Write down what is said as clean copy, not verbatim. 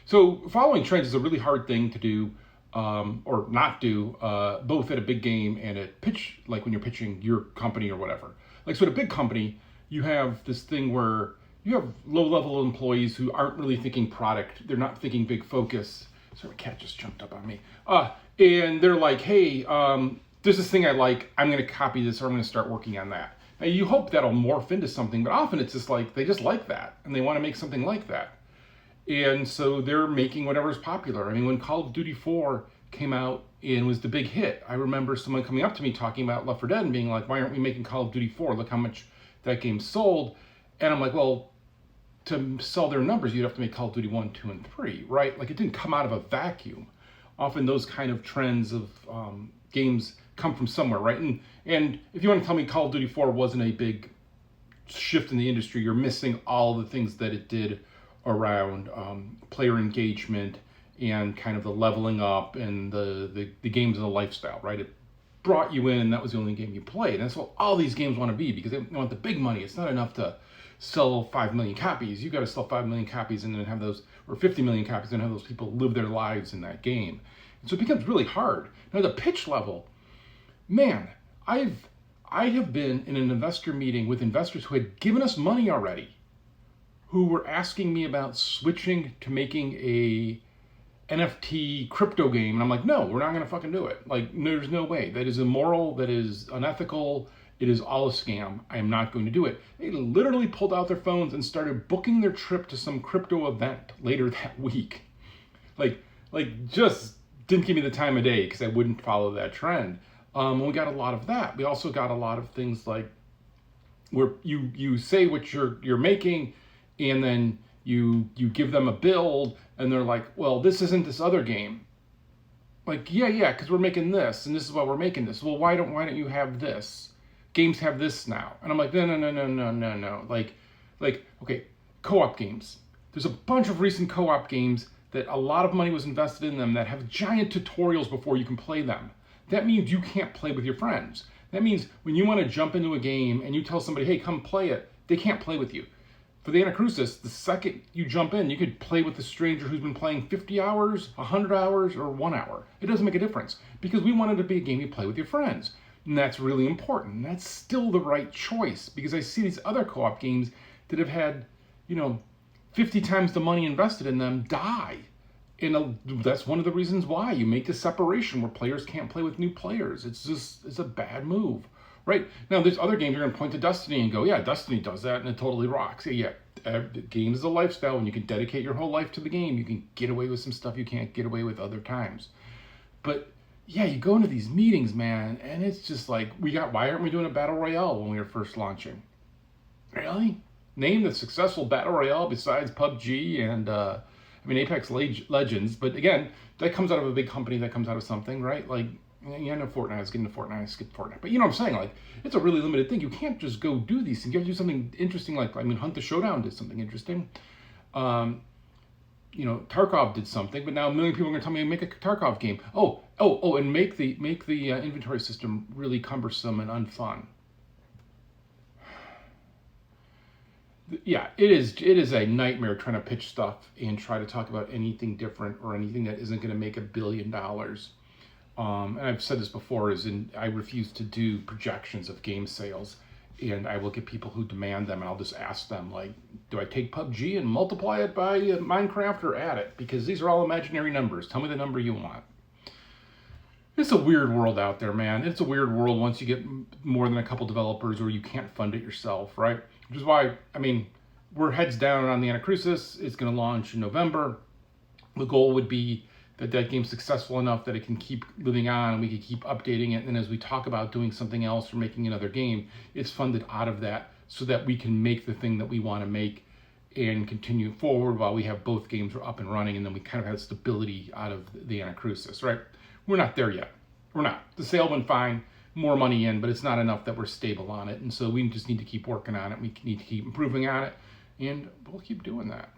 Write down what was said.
So following trends is a really hard thing to do, or not do, both at a big game and at pitch, like when you're pitching your company or whatever. Like, so at a big company, you have this thing where you have low-level employees who aren't really thinking product. They're not thinking big focus. Sorry, a cat just jumped up on me. And they're like, hey, there's this thing I like. I'm going to copy this, or I'm going to start working on that. Now, you hope that'll morph into something, but often it's just like they just like that, and they want to make something like that. And so they're making whatever's popular. I mean, when Call of Duty 4 came out and was the big hit, I remember someone coming up to me talking about Left 4 Dead and being like, why aren't we making Call of Duty 4? Look how much that game sold. And I'm like, well, to sell their numbers, you'd have to make Call of Duty 1, 2, and 3, right? Like, it didn't come out of a vacuum. Often those kind of trends of games come from somewhere, right? And if you want to tell me Call of Duty 4 wasn't a big shift in the industry, you're missing all the things that it did around player engagement and kind of the leveling up and the games of the lifestyle, right? It brought you in and that was the only game you played. And that's what all these games want to be, because they want the big money. It's not enough to sell 5 million copies. You got to sell 5 million copies and then have those, or 50 million copies, and have those people live their lives in that game. And so it becomes really hard. Now, the pitch level, man, I have been in an investor meeting with investors who had given us money already, who were asking me about switching to making a NFT crypto game. And I'm like, no, we're not going to fucking do it. Like, there's no way. That is immoral. That is unethical. It is all a scam. I am not going to do it. They literally pulled out their phones and started booking their trip to some crypto event later that week. Like just didn't give me the time of day because I wouldn't follow that trend. We got a lot of that. We also got a lot of things like where you say what you're making, and then you give them a build, and they're like, well, this isn't this other game. Like, yeah, because we're making this, and this is why we're making this. Well, why don't you have this? Games have this now. And I'm like, no. Like, okay, co-op games. There's a bunch of recent co-op games that a lot of money was invested in them that have giant tutorials before you can play them. That means you can't play with your friends. That means when you want to jump into a game and you tell somebody, hey, come play it, they can't play with you. For the Anacrusis, the second you jump in, you could play with a stranger who's been playing 50 hours, 100 hours, or 1 hour. It doesn't make a difference, because we want it to be a game you play with your friends. And that's really important. And that's still the right choice, because I see these other co-op games that have had, 50 times the money invested in them die. And that's one of the reasons why you make this separation where players can't play with new players. It's a bad move, right? Now, there's other games you're going to point to Destiny and go, yeah, Destiny does that and it totally rocks. Yeah, the game is a lifestyle, and you can dedicate your whole life to the game. You can get away with some stuff you can't get away with other times. But yeah, you go into these meetings, man, and it's just like, why aren't we doing a battle royale when we were first launching? Really? Name the successful battle royale besides PUBG and Apex Legends, but again, that comes out of a big company, that comes out of something, right? Like, yeah, I know Fortnite, I was getting to Fortnite, I skipped Fortnite. But you know what I'm saying? Like, it's a really limited thing. You can't just go do these things. You have to do something interesting, Hunt the Showdown did something interesting. Tarkov did something, but now a million people are going to tell me to make a Tarkov game. And make the inventory system really cumbersome and unfun. Yeah, it is a nightmare trying to pitch stuff and try to talk about anything different or anything that isn't going to make $1 billion. And I've said this before, I refuse to do projections of game sales, and I will get people who demand them, and I'll just ask them, like, do I take PUBG and multiply it by Minecraft or add it? Because these are all imaginary numbers. Tell me the number you want. It's a weird world out there, man. It's a weird world once you get more than a couple developers or you can't fund it yourself, right? Which is why, we're heads down on the Anacrusis. It's going to launch in November. The goal would be that game's successful enough that it can keep living on and we can keep updating it. And then as we talk about doing something else or making another game, it's funded out of that so that we can make the thing that we want to make and continue forward while we have both games are up and running, and then we kind of have stability out of the Anacrusis, right? We're not there yet. We're not. The sale went fine, more money in, but it's not enough that we're stable on it. And so we just need to keep working on it. We need to keep improving on it, and we'll keep doing that.